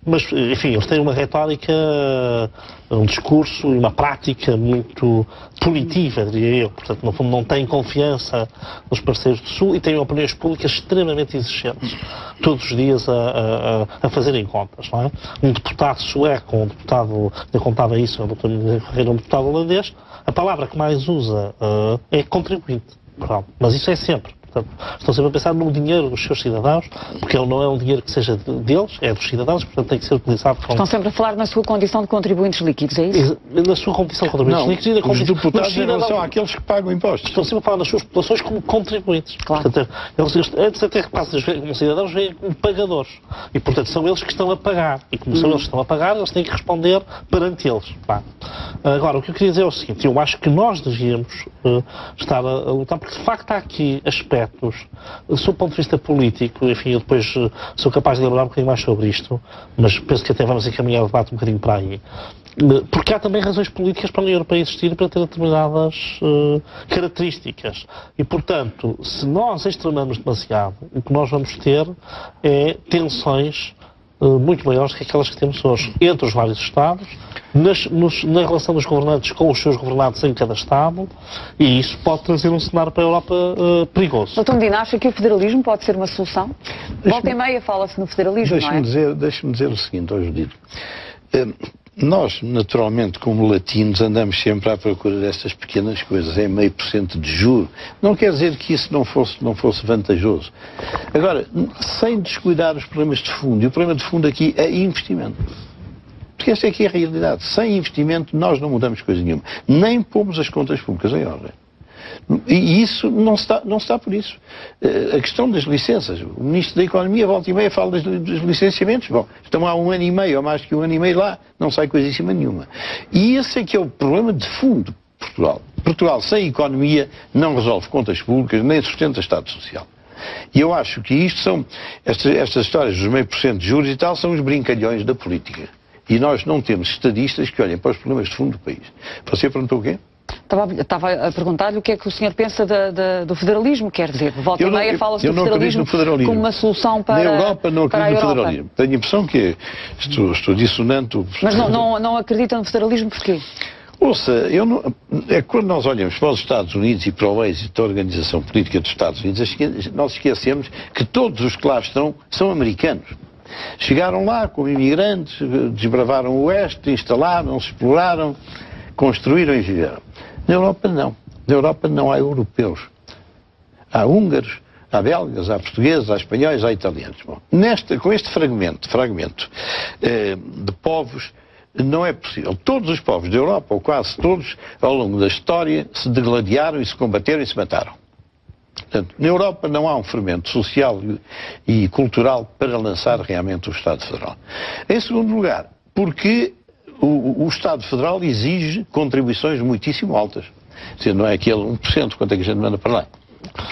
Mas, enfim, eles têm uma retórica, um discurso e uma prática muito punitiva, diria eu. Portanto, no fundo, não têm confiança nos parceiros do Sul e têm opiniões públicas extremamente exigentes, todos os dias a fazerem contas, não é? Um deputado sueco, um deputado, eu contava isso, o Dr. Ferreira, um deputado holandês, a palavra que mais usa é contribuinte. Pronto. Mas isso é sempre. Portanto, estão sempre a pensar no dinheiro dos seus cidadãos, porque ele não é um dinheiro que seja deles, é dos cidadãos, portanto tem que ser utilizado como... Estão sempre a falar na sua condição de contribuintes líquidos, é isso? Na sua condição de contribuintes líquidos e na condição... Os deputados em relação àqueles que pagam impostos. Estão sempre a falar nas suas populações como contribuintes. Claro. Portanto, eles antes até que passem a ver como cidadãos, veem como pagadores. E, portanto, são eles que estão a pagar. E como são eles que estão a pagar, eles têm que responder perante eles. Pá. Agora, o que eu queria dizer é o seguinte, eu acho que nós devíamos estar a lutar, porque de facto há aqui aspectos, do seu ponto de vista político, enfim, eu depois sou capaz de elaborar um bocadinho mais sobre isto, mas penso que até vamos encaminhar o debate um bocadinho para aí. Porque há também razões políticas para a União Europeia existir e para ter determinadas características. E, portanto, se nós extremamos demasiado, o que nós vamos ter é tensões muito maiores que aquelas que temos hoje entre os vários Estados, na relação dos governantes com os seus governantes em cada Estado, e isso pode trazer um cenário para a Europa perigoso. Dr. Medina, acha que o federalismo pode ser uma solução? Volta e meia fala-se no federalismo, não é? Deixe-me dizer o seguinte, ó Judito. Nós, naturalmente, como latinos, andamos sempre à procura destas pequenas coisas, é 0,5% de juro. Não quer dizer que isso não fosse vantajoso. Agora, sem descuidar os problemas de fundo, e o problema de fundo aqui é investimento. Porque esta é que é a realidade. Sem investimento nós não mudamos coisa nenhuma. Nem pomos as contas públicas em ordem. E isso não está por isso. A questão das licenças. O Ministro da Economia, volta e meia, fala dos licenciamentos. Bom, estão há 1 ano e meio, ou mais que 1 ano e meio lá, não sai coisíssima nenhuma. E esse é que é o problema de fundo de Portugal. Portugal sem economia não resolve contas públicas, nem sustenta Estado Social. E eu acho que isto são, estas histórias dos 0,5% de juros e tal, são os brincalhões da política. E nós não temos estadistas que olhem para os problemas de fundo do país. Você perguntou o quê? Estava a perguntar-lhe o que é que o senhor pensa do federalismo, quer dizer, volta e meia fala-se do federalismo como uma solução para a Europa. Na Europa não acredito no federalismo. Tenho a impressão que estou dissonante. Mas não acredita no federalismo porquê? Ouça, quando nós olhamos para os Estados Unidos e para o êxito da organização política dos Estados Unidos, nós esquecemos que todos os que lá estão são americanos. Chegaram lá como imigrantes, desbravaram o oeste, instalaram-se, exploraram, construíram e viveram. Na Europa não. Na Europa não há europeus. Há húngaros, há belgas, há portugueses, há espanhóis, há italianos. Bom, com este fragmento de povos, não é possível. Todos os povos da Europa, ou quase todos, ao longo da história, se degladiaram e se combateram e se mataram. Portanto, na Europa não há um fermento social e cultural para lançar realmente o Estado Federal. Em segundo lugar, porque o Estado Federal exige contribuições muitíssimo altas. Não é aquele 1%, quanto é que a gente manda para lá?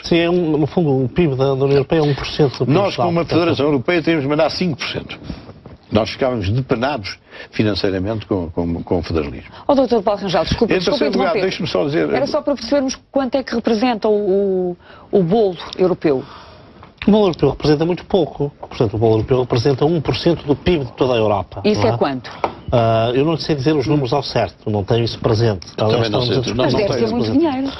Sim, no fundo, o PIB da União Europeia é 1% do PIB. Nós, como uma Federação Europeia, temos de mandar 5%. Nós ficávamos depenados financeiramente com o federalismo. Dr. Paulo Rangel, desculpe interromper. Deixe-me só dizer... Era só para percebermos quanto é que representa o bolo europeu. O bolo europeu representa muito pouco. Portanto, o bolo europeu representa 1% do PIB de toda a Europa. Isso é quanto? Eu não sei dizer os números ao certo, não tenho isso presente. Também não sei. Mas deve ser muito dinheiro.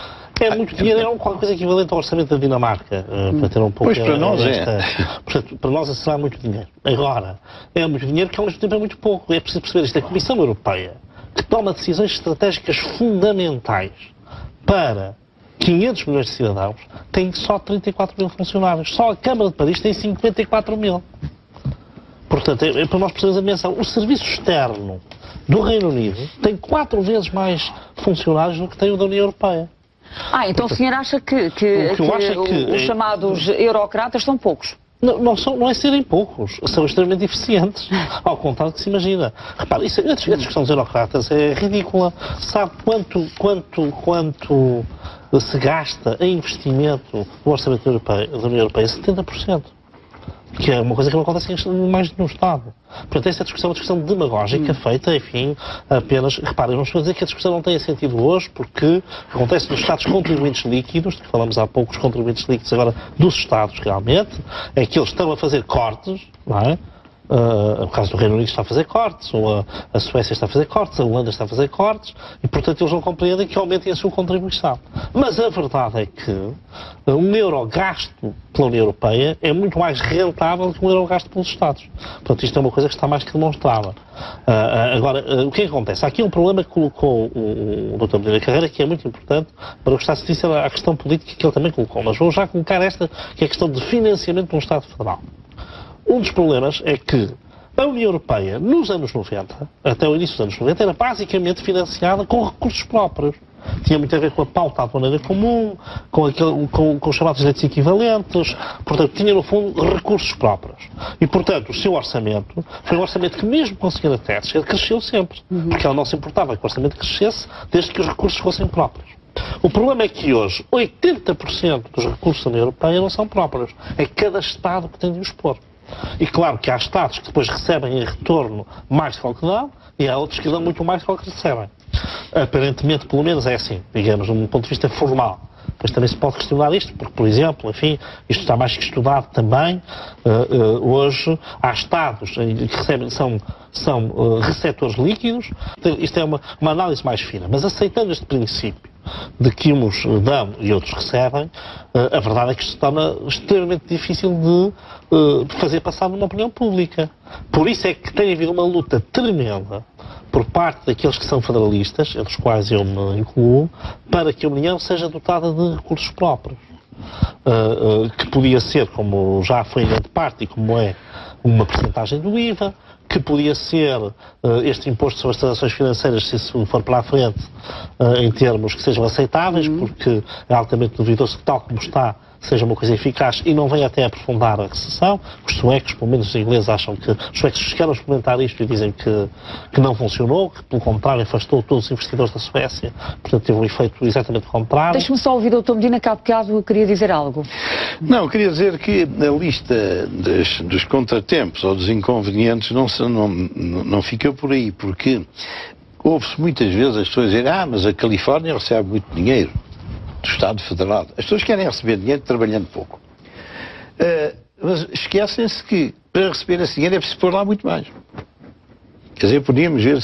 É muito dinheiro, é qualquer coisa equivalente ao orçamento da Dinamarca, para ter um pouco... Pois, para nós Portanto, para nós será muito dinheiro. Agora, é muito dinheiro que ao mesmo tempo é muito pouco. É preciso perceber isto. A Comissão Europeia, que toma decisões estratégicas fundamentais para 500 milhões de cidadãos, tem só 34 mil funcionários. Só a Câmara de Paris tem 54 mil. Portanto, para nós precisamos a menção. O serviço externo do Reino Unido tem 4 vezes mais funcionários do que tem o da União Europeia. Então o senhor acha que os chamados eurocratas são poucos? Não é serem poucos, são extremamente eficientes, ao contrário do que se imagina. Repare, a discussão dos eurocratas é ridícula. Sabe quanto se gasta em investimento no orçamento da União Europeia? 70%. Que é uma coisa que não acontece em mais de nenhum Estado. Portanto, essa discussão é uma discussão demagógica, feita, enfim, apenas... Reparem, não estou a dizer que a discussão não tenha sentido hoje, porque acontece nos Estados contribuintes líquidos, que falamos há pouco, os contribuintes líquidos agora dos Estados, realmente, é que eles estão a fazer cortes, não é? O caso do Reino Unido está a fazer cortes, ou a Suécia está a fazer cortes, a Holanda está a fazer cortes, e portanto eles não compreendem que aumentem a sua contribuição. Mas a verdade é que um euro gasto pela União Europeia é muito mais rentável que um euro gasto pelos Estados. Portanto, isto é uma coisa que está mais que demonstrada. Agora, o que é que acontece? Há aqui um problema que colocou o Dr. Medina Carreira, que é muito importante para gostar de dizer a questão política que ele também colocou. Mas vou já colocar esta, que é a questão de financiamento de um Estado Federal. Um dos problemas é que a União Europeia, nos anos 90, até o início dos anos 90, era basicamente financiada com recursos próprios. Tinha muito a ver com a pauta aduaneira comum, com os chamados direitos equivalentes, portanto, tinha, no fundo, recursos próprios. E, portanto, o seu orçamento foi um orçamento que, mesmo conseguindo a Thatcher, cresceu sempre. Porque ela não se importava que o orçamento crescesse, desde que os recursos fossem próprios. O problema é que hoje 80% dos recursos da União Europeia não são próprios. É cada Estado que tem de os pôr. E claro que há Estados que depois recebem em retorno mais do que dão, e há outros que dão muito mais do que recebem. Aparentemente, pelo menos é assim, digamos, de um ponto de vista formal. Mas também se pode questionar isto, porque, por exemplo, enfim, isto está mais que estudado também. Hoje há Estados que recebem, são receptores líquidos. Isto é uma análise mais fina. Mas aceitando este princípio de que uns dão e outros recebem, a verdade é que isto se torna extremamente difícil de fazer passar numa opinião pública. Por isso é que tem havido uma luta tremenda por parte daqueles que são federalistas, entre os quais eu me incluo, para que a União seja dotada de recursos próprios. Que podia ser, como já foi em grande parte e como é, uma percentagem do IVA, que podia ser este imposto sobre as transações financeiras, se isso for para a frente, em termos que sejam aceitáveis, porque é altamente duvidoso que, tal como está, seja uma coisa eficaz e não venha até aprofundar a recessão. Os suecos, pelo menos os ingleses, acham que os suecos chegaram a experimentar isto e dizem que não funcionou, que pelo contrário afastou todos os investidores da Suécia, portanto teve um efeito exatamente contrário. Deixe-me só ouvir o Dr. Medina, que há bocado queria dizer algo. Não, queria dizer que a lista dos contratempos ou dos inconvenientes não fica por aí, porque ouve-se muitas vezes as pessoas dizerem mas a Califórnia recebe muito dinheiro do Estado Federal. As pessoas querem receber dinheiro trabalhando pouco. Mas esquecem-se que para receber esse dinheiro é preciso pôr lá muito mais. Quer dizer, podíamos ver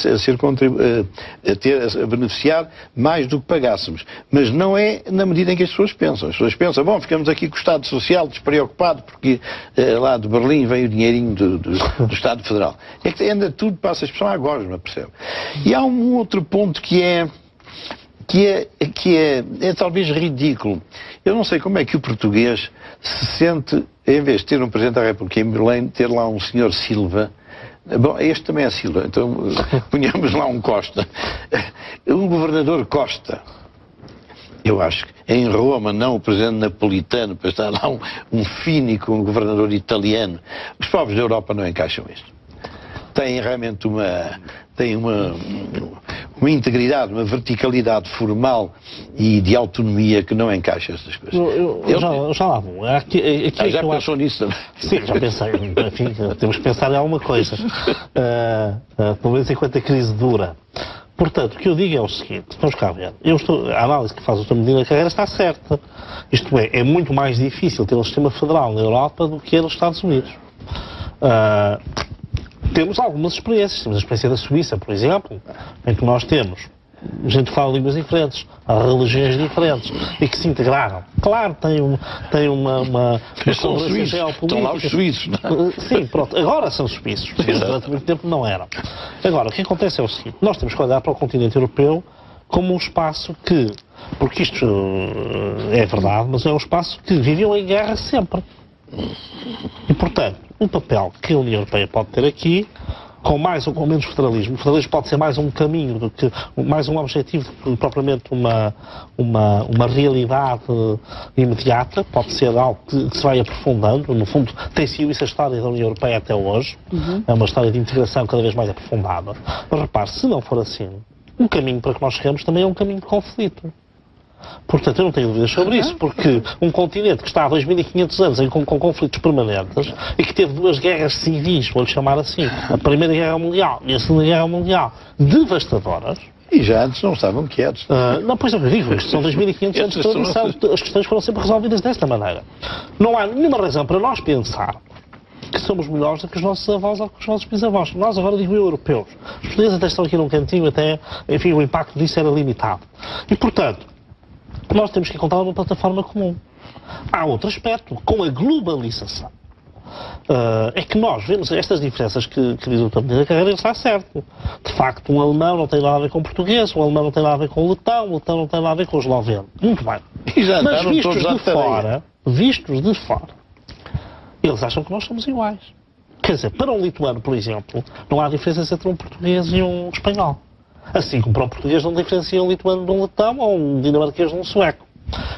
a beneficiar mais do que pagássemos. Mas não é na medida em que as pessoas pensam. As pessoas pensam, bom, ficamos aqui com o Estado Social despreocupado porque lá de Berlim vem o dinheirinho do Estado Federal. É que anda tudo, passa a expressão à gosma, percebe? E há um outro ponto que é talvez ridículo. Eu não sei como é que o português se sente, em vez de ter um Presidente da República em Belém, ter lá um Sr. Silva. Bom, este também é Silva, então ponhamos lá um Costa. Um governador Costa. Eu acho que em Roma, não o Presidente Napolitano, para estar lá um fínico, um governador italiano. Os povos da Europa não encaixam isto. Têm realmente uma integridade, uma verticalidade formal e de autonomia que não encaixa estas coisas. Já lá vou. Já pensou nisso também? Sim, já pensei. Enfim, temos que pensar em alguma coisa. Pelo menos enquanto a crise dura. Portanto, o que eu digo é o seguinte, vamos cá ver. A análise que faz o Dr. Medina Carreira está certa. Isto é muito mais difícil ter um sistema federal na Europa do que é nos Estados Unidos. Temos algumas experiências. Temos a experiência da Suíça, por exemplo, em que nós temos gente que fala línguas diferentes, há religiões diferentes e que se integraram. Claro, tem uma são suíços, estão lá os suíços, não é? Sim, pronto, agora são suíços, durante muito tempo não eram. Agora, o que acontece é o seguinte, nós temos que olhar para o continente europeu como um espaço que, porque isto é verdade, mas é um espaço que viveu em guerra sempre. E, portanto, o papel que a União Europeia pode ter aqui, com mais ou com menos federalismo, o federalismo pode ser mais um caminho do que mais um objetivo do que propriamente uma realidade imediata, pode ser algo que se vai aprofundando. No fundo, tem sido isso a história da União Europeia até hoje. É uma história de integração cada vez mais aprofundada. Mas repare, se não for assim, o caminho para que nós chegamos também é um caminho de conflito. Portanto, eu não tenho dúvidas sobre isso, porque um continente que está há 2500 anos com conflitos permanentes e que teve duas guerras civis, vou-lhe chamar assim, a Primeira Guerra Mundial e a Segunda Guerra Mundial, devastadoras. E já antes não estavam quietos. Não, pois eu digo, isto são 2500 anos de tradição, as questões foram sempre resolvidas desta maneira. Não há nenhuma razão para nós pensar que somos melhores do que os nossos avós ou que os nossos bisavós. Nós agora digo europeus. Os portugueses até estão aqui num cantinho, até, enfim, o impacto disso era limitado. E, portanto, nós temos que encontrar uma plataforma comum. Há outro aspecto, com a globalização. É que nós vemos estas diferenças que diz o Dr. Medina Carreira, ele está certo. De facto, um alemão não tem nada a ver com o português, um alemão não tem nada a ver com o letão não tem nada a ver com o esloveno. Muito bem. Mas vistos de fora, eles acham que nós somos iguais. Quer dizer, para um lituano, por exemplo, não há diferença entre um português e um espanhol. Assim como para um português não diferencia um lituano de um letão ou um dinamarquês de um sueco.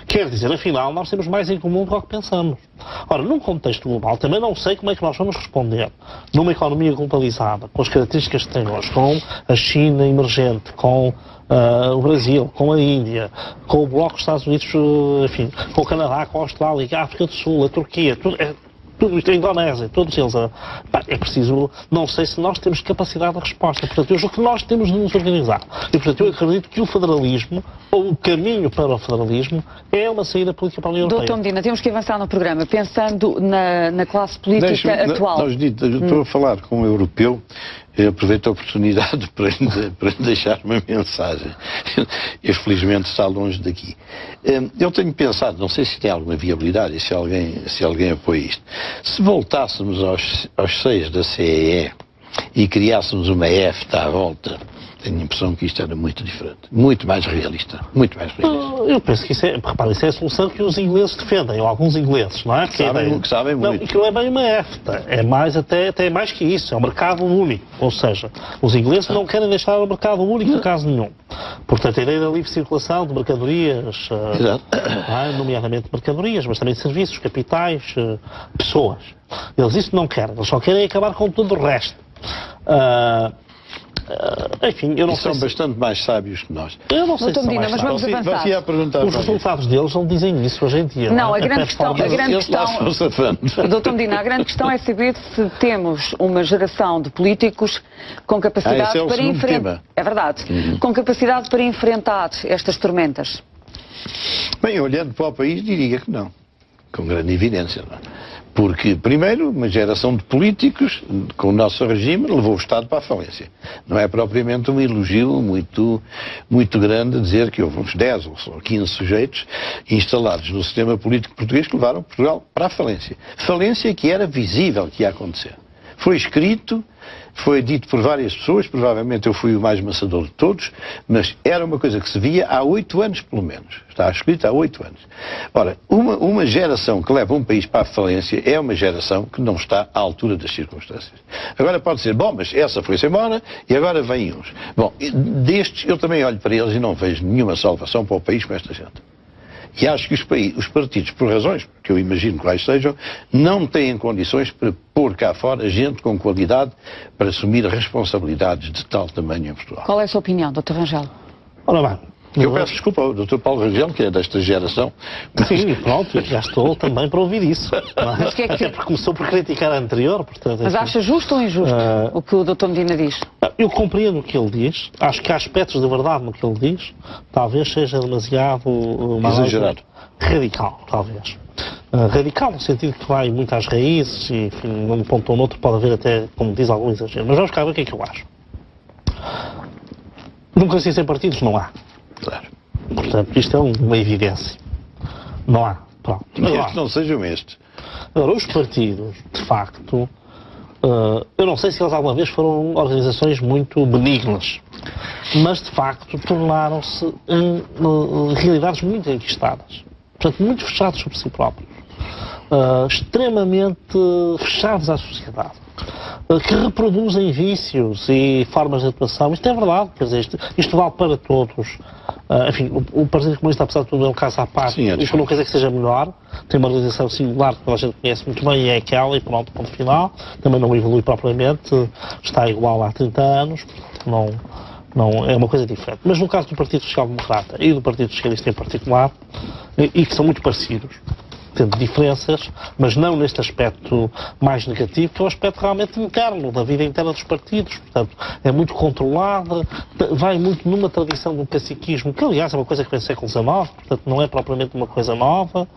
Quer dizer, afinal, nós temos mais em comum do que pensamos. Ora, num contexto global, também não sei como é que nós vamos responder numa economia globalizada, com as características que tem hoje, com a China emergente, com o Brasil, com a Índia, com o Bloco dos Estados Unidos, enfim, com o Canadá, com a Austrália, a África do Sul, a Turquia, tudo isto, a Indonésia, todos eles. É preciso, não sei se nós temos capacidade de resposta. Portanto, eu julgo que nós temos de nos organizar. E, portanto, eu acredito que o federalismo, ou o caminho para o federalismo, é uma saída política para a União Europeia. Doutor Medina, temos que avançar no programa, pensando na classe política atual. Estou a falar com um europeu, eu aproveito a oportunidade para deixar uma mensagem. Eu, felizmente, está longe daqui. Eu tenho pensado, não sei se tem alguma viabilidade e se alguém apoia isto. Se voltássemos aos 6 da CEE e criássemos uma EFTA à volta, tenho a impressão que isto era muito diferente. Muito mais realista. Muito mais realista. Eu penso que isso é a solução que os ingleses defendem, ou alguns ingleses, não é? Que sabem muito. Não, que não é bem uma EFTA. É mais até mais que isso. É um mercado único. Ou seja, os ingleses não querem deixar o mercado único em caso nenhum. Portanto, a ideia da livre circulação de mercadorias, nomeadamente mercadorias, mas também serviços, capitais, pessoas. Eles isso não querem. Eles só querem acabar com todo o resto. Enfim, eu não sei. São bastante mais sábios que nós. Eu não sei se são Medina, mais mas vamos avançar. Os resultados deles não dizem isso hoje em dia. Não, a grande questão, Doutor Medina, a grande questão é saber se temos uma geração de políticos com capacidade para enfrentar. É verdade. Com capacidade para enfrentar estas tormentas. Bem, olhando para o país, diria que não. Com grande evidência, não é? Porque, primeiro, uma geração de políticos, com o nosso regime, levou o Estado para a falência. Não é propriamente um elogio muito grande dizer que houve uns 10 ou 15 sujeitos instalados no sistema político português que levaram Portugal para a falência. Falência que era visível que ia acontecer. Foi escrito, foi dito por várias pessoas, provavelmente eu fui o mais maçador de todos, mas era uma coisa que se via há 8 anos, pelo menos. Está escrito há 8 anos. Ora, uma geração que leva um país para a falência é uma geração que não está à altura das circunstâncias. Agora pode dizer, bom, mas essa foi-se embora e agora vêm uns. Bom, destes eu também olho para eles e não vejo nenhuma salvação para o país com esta gente. E acho que os partidos, por razões que eu imagino que quais sejam, não têm condições para pôr cá fora gente com qualidade para assumir responsabilidades de tal tamanho em Portugal. Qual é a sua opinião, Dr. Rangel? Ora bem, eu peço desculpa ao Dr. Paulo Rangel, que é desta geração. Sim, pronto, já estou também para ouvir isso. Mas que é que... Até porque começou por criticar a anterior. Portanto, mas acha justo ou injusto o que o Dr. Medina diz? Eu compreendo o que ele diz. Acho que há aspectos de verdade no que ele diz. Talvez seja demasiado... exagerado. Radical, talvez. Radical no sentido que vai muito às raízes e, enfim, num ponto ou noutro pode haver até, como diz, algum exagero. Mas vamos cá ver o que é que eu acho. Democracia sem partidos não há. Claro. Portanto, isto é uma evidência. Não há. Pronto. Mesmo que não sejam estes. Agora, os partidos, de facto, eu não sei se eles alguma vez foram organizações muito benignas, mas, de facto, tornaram-se em realidades muito enquistadas. Portanto, muito fechados sobre si próprios. Extremamente fechados à sociedade. Que reproduzem vícios e formas de atuação. Isto é verdade, quer dizer, isto vale para todos. Enfim, o Partido Comunista, apesar de tudo, é um caso à parte. Sim, isso não quer dizer que seja melhor. Tem uma organização singular que a gente conhece muito bem e é aquela, e pronto, ponto final. Também não evolui propriamente, está igual há 30 anos. Não, é uma coisa diferente. Mas no caso do Partido Social Democrata e do Partido Socialista em particular, e que são muito parecidos, tendo diferenças, mas não neste aspecto mais negativo, que é o aspecto realmente interno, da vida interna dos partidos. Portanto, é muito controlada, vai muito numa tradição do caciquismo, que aliás é uma coisa que vem do século XIX, portanto não é propriamente uma coisa nova,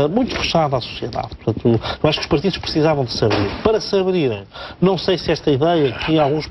muito fechada à sociedade. Portanto, eu acho que os partidos precisavam de se abrir. Para se abrirem, não sei se esta ideia que alguns